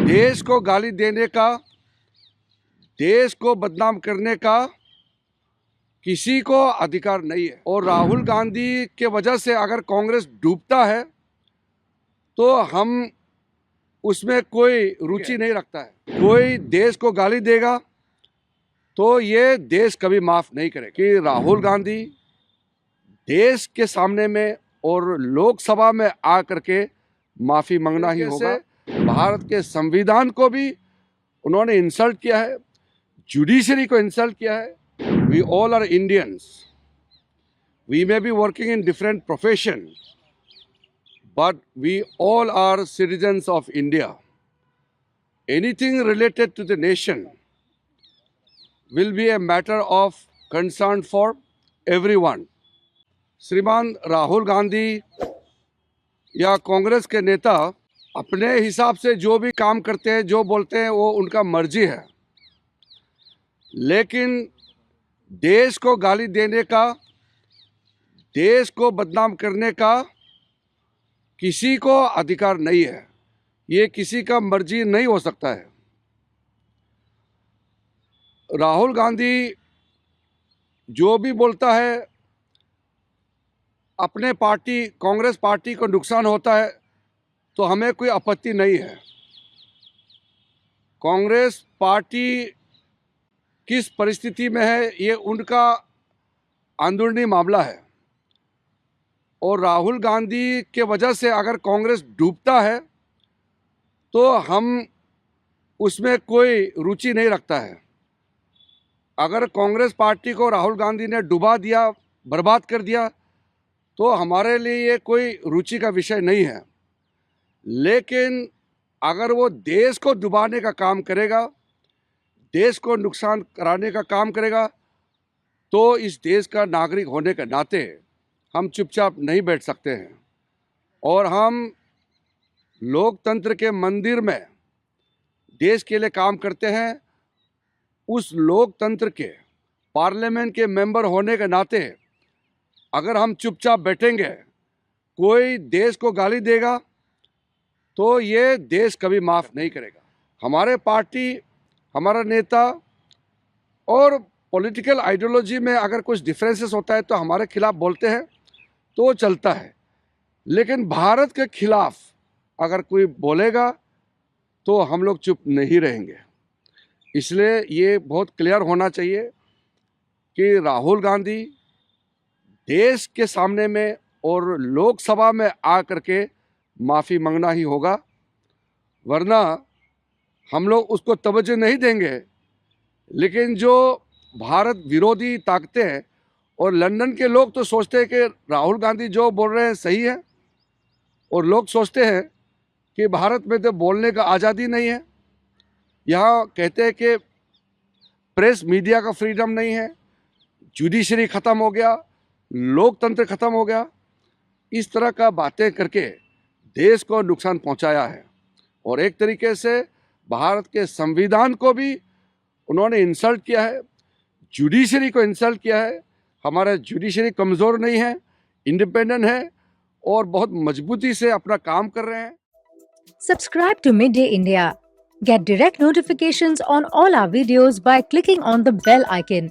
देश को गाली देने का, देश को बदनाम करने का किसी को अधिकार नहीं है। और राहुल गांधी के वजह से अगर कांग्रेस डूबता है तो हम उसमें कोई रुचि नहीं रखता है। कोई देश को गाली देगा तो ये देश कभी माफ नहीं करेगा कि राहुल गांधी देश के सामने में और लोकसभा में आ करके माफी मांगना ही होगा। भारत के संविधान को भी उन्होंने इंसल्ट किया है, जुडिशरी को इंसल्ट किया है। We all are Indians, we may be working in different profession, but we all are citizens of India. Anything related to the nation will be a matter of concern for everyone. श्रीमान राहुल गांधी या कांग्रेस के नेता अपने हिसाब से जो भी काम करते हैं, जो बोलते हैं, वो उनका मर्जी है, लेकिन देश को गाली देने का, देश को बदनाम करने का किसी को अधिकार नहीं है। ये किसी का मर्जी नहीं हो सकता है। राहुल गांधी जो भी बोलता है, अपने पार्टी कांग्रेस पार्टी को नुकसान होता है तो हमें कोई आपत्ति नहीं है। कांग्रेस पार्टी किस परिस्थिति में है ये उनका अंदरूनी मामला है। और राहुल गांधी के वजह से अगर कांग्रेस डूबता है तो हम उसमें कोई रुचि नहीं रखता है। अगर कांग्रेस पार्टी को राहुल गांधी ने डुबा दिया, बर्बाद कर दिया, तो हमारे लिए ये कोई रुचि का विषय नहीं है। लेकिन अगर वो देश को डुबाने का काम करेगा, देश को नुकसान कराने का काम करेगा, तो इस देश का नागरिक होने के नाते हम चुपचाप नहीं बैठ सकते हैं। और हम लोकतंत्र के मंदिर में देश के लिए काम करते हैं। उस लोकतंत्र के पार्लियामेंट के मेंबर होने के नाते अगर हम चुपचाप बैठेंगे, कोई देश को गाली देगा तो ये देश कभी माफ़ नहीं करेगा। हमारे पार्टी, हमारा नेता और पॉलिटिकल आइडियोलॉजी में अगर कुछ डिफरेंसेस होता है तो हमारे खिलाफ बोलते हैं तो चलता है, लेकिन भारत के खिलाफ अगर कोई बोलेगा तो हम लोग चुप नहीं रहेंगे। इसलिए ये बहुत क्लियर होना चाहिए कि राहुल गांधी देश के सामने में और लोकसभा में आ करके माफ़ी मांगना ही होगा, वरना हम लोग उसको तवज्जो नहीं देंगे। लेकिन जो भारत विरोधी ताकतें हैं और लंदन के लोग तो सोचते हैं कि राहुल गांधी जो बोल रहे हैं सही है, और लोग सोचते हैं कि भारत में तो बोलने का आज़ादी नहीं है। यहाँ कहते हैं कि प्रेस मीडिया का फ्रीडम नहीं है, जुडिशरी ख़त्म हो गया, लोकतंत्र ख़त्म हो गया। इस तरह का बातें करके देश को नुकसान पहुँचाया है। और एक तरीके से भारत के संविधान को भी उन्होंने इंसल्ट किया है, जुडिशरी को इंसल्ट किया है। हमारा जुडिशरी कमज़ोर नहीं है, इंडिपेंडेंट है और बहुत मजबूती से अपना काम कर रहे हैं। Subscribe to Midday India. Get direct notifications on all our videos by clicking on the bell icon.